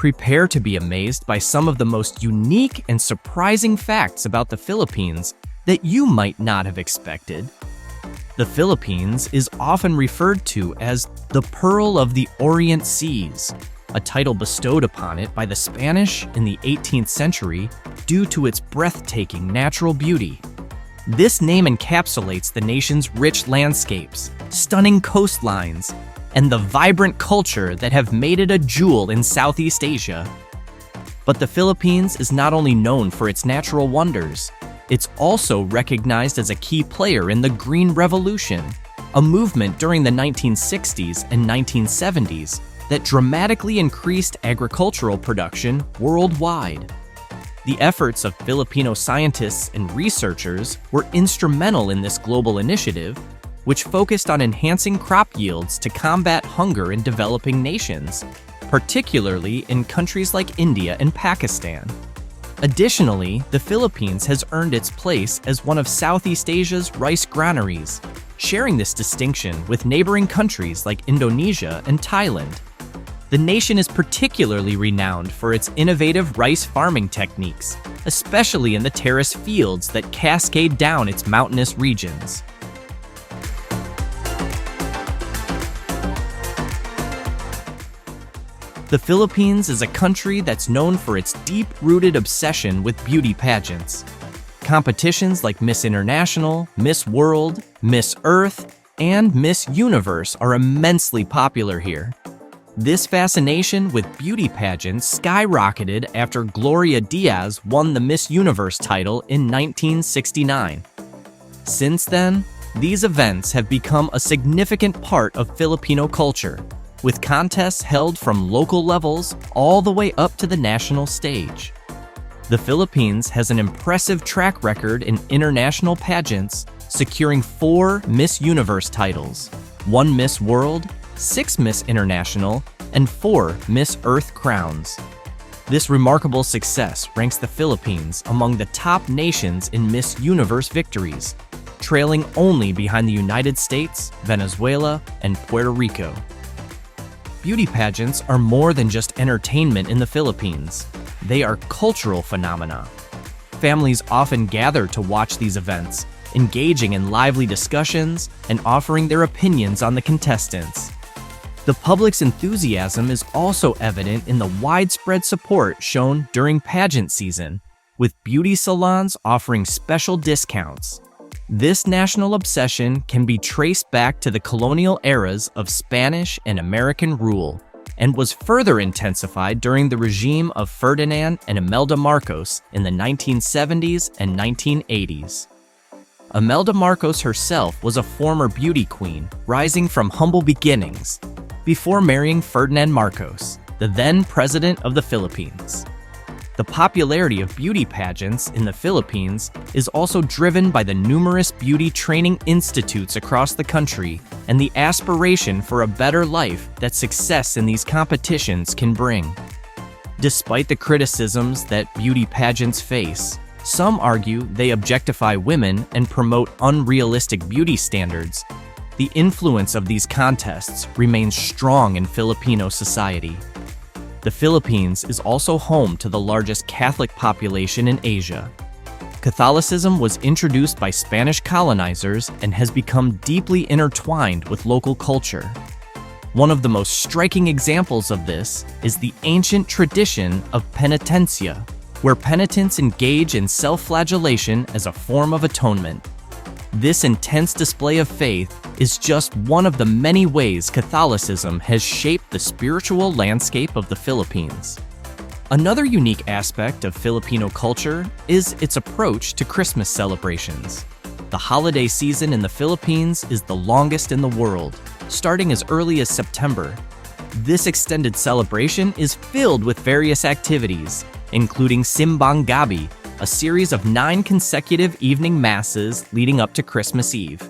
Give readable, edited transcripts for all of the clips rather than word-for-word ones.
Prepare to be amazed by some of the most unique and surprising facts about the Philippines that you might not have expected. The Philippines is often referred to as the Pearl of the Orient Seas, a title bestowed upon it by the Spanish in the 18th century due to its breathtaking natural beauty. This name encapsulates the nation's rich landscapes, stunning coastlines, and the vibrant culture that have made it a jewel in Southeast Asia. But the Philippines is not only known for its natural wonders, it's also recognized as a key player in the Green Revolution, a movement during the 1960s and 1970s that dramatically increased agricultural production worldwide. The efforts of Filipino scientists and researchers were instrumental in this global initiative, which focused on enhancing crop yields to combat hunger in developing nations, particularly in countries like India and Pakistan. Additionally, the Philippines has earned its place as one of Southeast Asia's rice granaries, sharing this distinction with neighboring countries like Indonesia and Thailand. The nation is particularly renowned for its innovative rice farming techniques, especially in the terrace fields that cascade down its mountainous regions. The Philippines is a country that's known for its deep-rooted obsession with beauty pageants. Competitions like Miss International, Miss World, Miss Earth, and Miss Universe are immensely popular here. This fascination with beauty pageants skyrocketed after Gloria Diaz won the Miss Universe title in 1969. Since then, these events have become a significant part of Filipino culture, with contests held from local levels all the way up to the national stage. The Philippines has an impressive track record in international pageants, securing 4 Miss Universe titles, 1 Miss World, 6 Miss International, and 4 Miss Earth crowns. This remarkable success ranks the Philippines among the top nations in Miss Universe victories, trailing only behind the United States, Venezuela, and Puerto Rico. Beauty pageants are more than just entertainment in the Philippines. They are cultural phenomena. Families often gather to watch these events, engaging in lively discussions and offering their opinions on the contestants. The public's enthusiasm is also evident in the widespread support shown during pageant season, with beauty salons offering special discounts. This national obsession can be traced back to the colonial eras of Spanish and American rule, and was further intensified during the regime of Ferdinand and Imelda Marcos in the 1970s and 1980s. Imelda Marcos herself was a former beauty queen, rising from humble beginnings, before marrying Ferdinand Marcos, the then president of the Philippines. The popularity of beauty pageants in the Philippines is also driven by the numerous beauty training institutes across the country and the aspiration for a better life that success in these competitions can bring. Despite the criticisms that beauty pageants face, some argue they objectify women and promote unrealistic beauty standards. The influence of these contests remains strong in Filipino society. The Philippines is also home to the largest Catholic population in Asia. Catholicism was introduced by Spanish colonizers and has become deeply intertwined with local culture. One of the most striking examples of this is the ancient tradition of penitencia, where penitents engage in self-flagellation as a form of atonement. This intense display of faith is just one of the many ways Catholicism has shaped the spiritual landscape of the Philippines. Another unique aspect of Filipino culture is its approach to Christmas celebrations. The holiday season in the Philippines is the longest in the world, starting as early as September. This extended celebration is filled with various activities, including Simbang Gabi, a series of 9 consecutive evening masses leading up to Christmas Eve.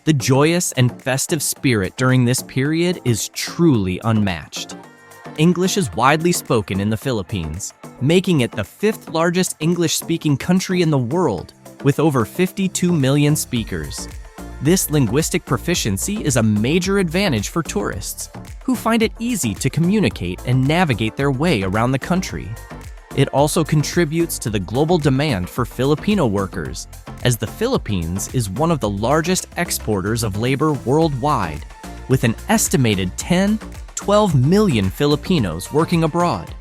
The joyous and festive spirit during this period is truly unmatched. English is widely spoken in the Philippines, making it the 5th largest English-speaking country in the world, with over 52 million speakers. This linguistic proficiency is a major advantage for tourists, who find it easy to communicate and navigate their way around the country. It also contributes to the global demand for Filipino workers, as the Philippines is one of the largest exporters of labor worldwide, with an estimated 12 million Filipinos working abroad.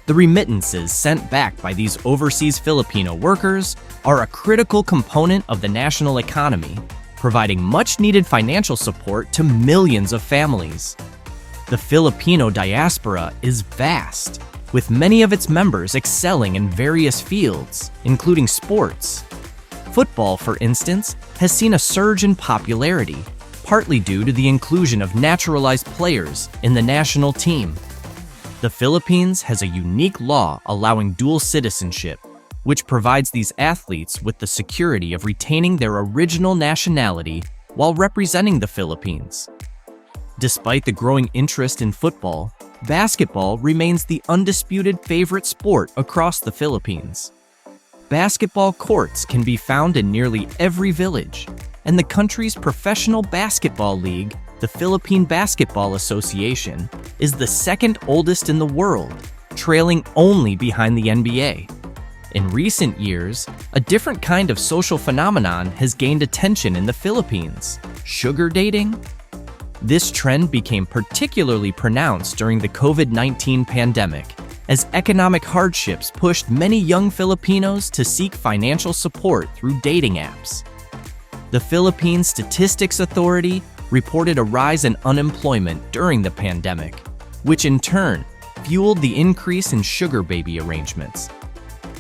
The remittances sent back by these overseas Filipino workers are a critical component of the national economy, providing much-needed financial support to millions of families. The Filipino diaspora is vast, with many of its members excelling in various fields, including sports. Football, for instance, has seen a surge in popularity, partly due to the inclusion of naturalized players in the national team. The Philippines has a unique law allowing dual citizenship, which provides these athletes with the security of retaining their original nationality while representing the Philippines. Despite the growing interest in football, basketball remains the undisputed favorite sport across the Philippines. Basketball courts can be found in nearly every village, and the country's professional basketball league, the Philippine Basketball Association, is the second oldest in the world, trailing only behind the NBA. In recent years, a different kind of social phenomenon has gained attention in the Philippines: sugar dating. This trend became particularly pronounced during the COVID-19 pandemic, as economic hardships pushed many young Filipinos to seek financial support through dating apps. The Philippine Statistics Authority reported a rise in unemployment during the pandemic, which in turn fueled the increase in sugar baby arrangements.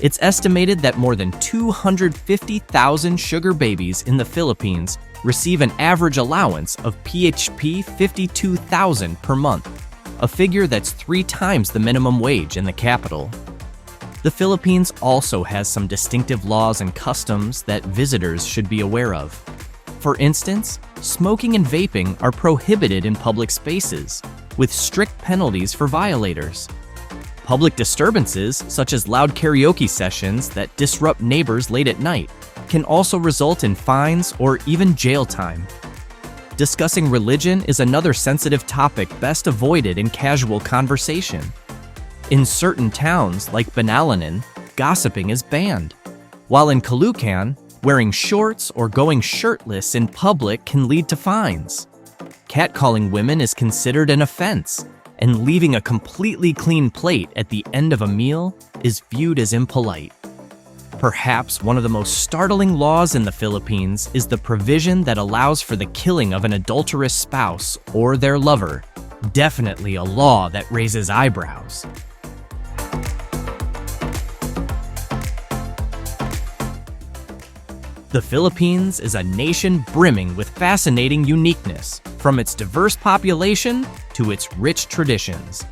It's estimated that more than 250,000 sugar babies in the Philippines receive an average allowance of PHP 52,000 per month, a figure that's 3 times the minimum wage in the capital. The Philippines also has some distinctive laws and customs that visitors should be aware of. For instance, smoking and vaping are prohibited in public spaces, with strict penalties for violators. Public disturbances, such as loud karaoke sessions that disrupt neighbors late at night, can also result in fines or even jail time. Discussing religion is another sensitive topic best avoided in casual conversation. In certain towns, like Banalanan, gossiping is banned, while in Caloocan, wearing shorts or going shirtless in public can lead to fines. Catcalling women is considered an offense, and leaving a completely clean plate at the end of a meal is viewed as impolite. Perhaps one of the most startling laws in the Philippines is the provision that allows for the killing of an adulterous spouse or their lover. Definitely a law that raises eyebrows. The Philippines is a nation brimming with fascinating uniqueness, from its diverse population to its rich traditions.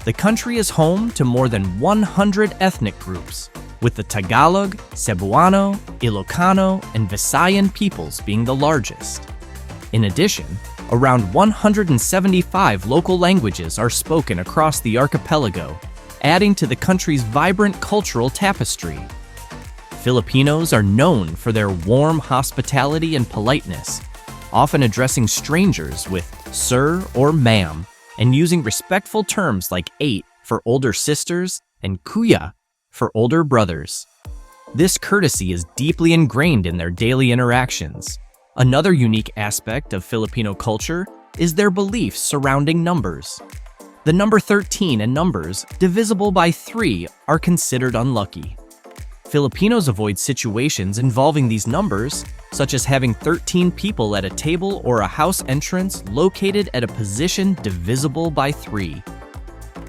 The country is home to more than 100 ethnic groups, with the Tagalog, Cebuano, Ilocano, and Visayan peoples being the largest. In addition, around 175 local languages are spoken across the archipelago, adding to the country's vibrant cultural tapestry. Filipinos are known for their warm hospitality and politeness, often addressing strangers with sir or ma'am, and using respectful terms like ate for older sisters and kuya for older brothers. This courtesy is deeply ingrained in their daily interactions. Another unique aspect of Filipino culture is their beliefs surrounding numbers. The number 13 and numbers divisible by 3 are considered unlucky. Filipinos avoid situations involving these numbers, such as having 13 people at a table or a house entrance located at a position divisible by 3.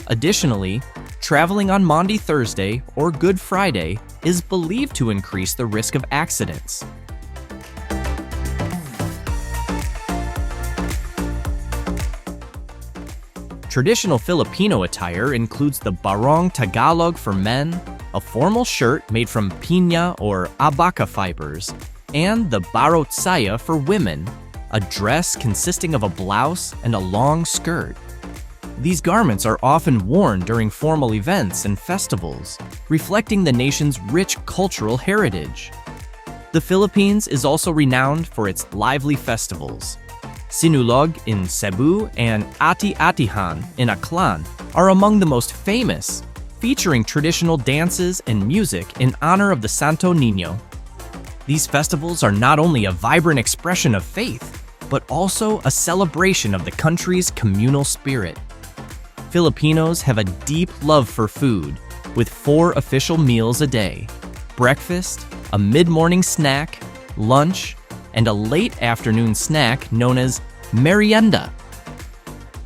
Additionally, traveling on Maundy Thursday or Good Friday is believed to increase the risk of accidents. Traditional Filipino attire includes the barong Tagalog for men, a formal shirt made from piña or abaca fibers, and the barot saya for women, a dress consisting of a blouse and a long skirt. These garments are often worn during formal events and festivals, reflecting the nation's rich cultural heritage. The Philippines is also renowned for its lively festivals. Sinulog in Cebu and Ati-Atihan in Aklan are among the most famous, featuring traditional dances and music in honor of the Santo Niño. These festivals are not only a vibrant expression of faith, but also a celebration of the country's communal spirit. Filipinos have a deep love for food, with 4 official meals a day: breakfast, a mid-morning snack, lunch, and a late afternoon snack known as merienda.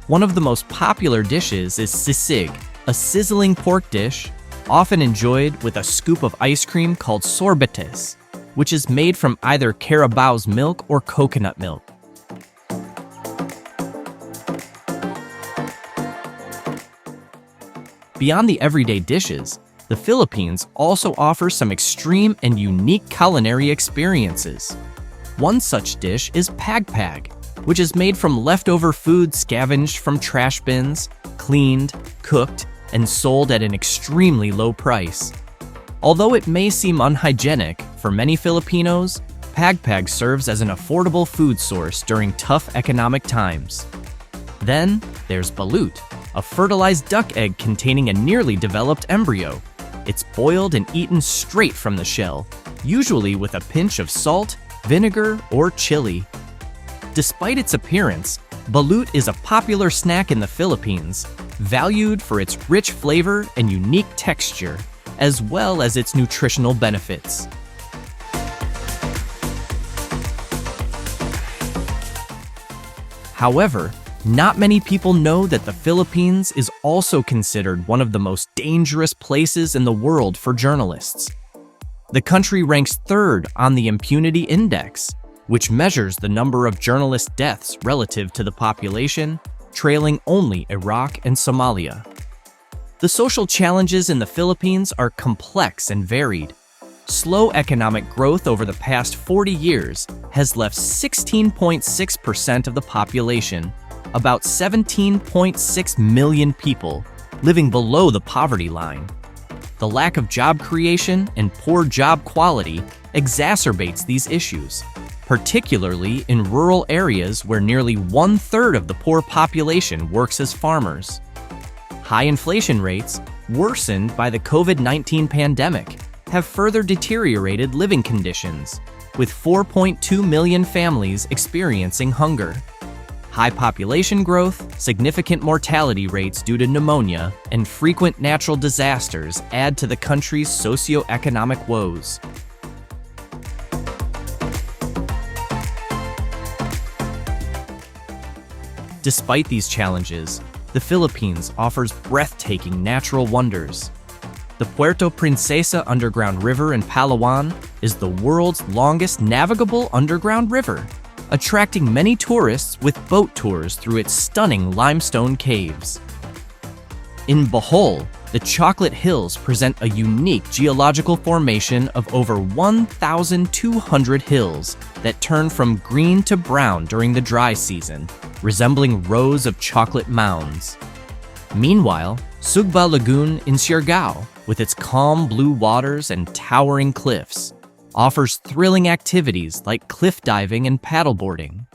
One of the most popular dishes is sisig, a sizzling pork dish, often enjoyed with a scoop of ice cream called sorbetes, which is made from either Carabao's milk or coconut milk. Beyond the everyday dishes, the Philippines also offers some extreme and unique culinary experiences. One such dish is pagpag, which is made from leftover food scavenged from trash bins, cleaned, cooked, and sold at an extremely low price. Although it may seem unhygienic, for many Filipinos, pagpag serves as an affordable food source during tough economic times. Then there's balut, a fertilized duck egg containing a nearly developed embryo. It's boiled and eaten straight from the shell, usually with a pinch of salt, vinegar, or chili. Despite its appearance, balut is a popular snack in the Philippines, valued for its rich flavor and unique texture, as well as its nutritional benefits. However, not many people know that the Philippines is also considered one of the most dangerous places in the world for journalists. The country ranks 3rd on the Impunity Index, which measures the number of journalist deaths relative to the population, trailing only Iraq and Somalia. The social challenges in the Philippines are complex and varied. Slow economic growth over the past 40 years has left 16.6% of the population, about 17.6 million people, living below the poverty line. The lack of job creation and poor job quality exacerbates these issues, particularly in rural areas where nearly 1/3 of the poor population works as farmers. High inflation rates, worsened by the COVID-19 pandemic, have further deteriorated living conditions, with 4.2 million families experiencing hunger. High population growth, significant mortality rates due to pneumonia, and frequent natural disasters add to the country's socioeconomic woes. Despite these challenges, the Philippines offers breathtaking natural wonders. The Puerto Princesa Underground River in Palawan is the world's longest navigable underground river, attracting many tourists with boat tours through its stunning limestone caves. In Bohol, the Chocolate Hills present a unique geological formation of over 1,200 hills that turn from green to brown during the dry season, resembling rows of chocolate mounds. Meanwhile, Sugba Lagoon in Siargao, with its calm blue waters and towering cliffs, offers thrilling activities like cliff diving and paddleboarding.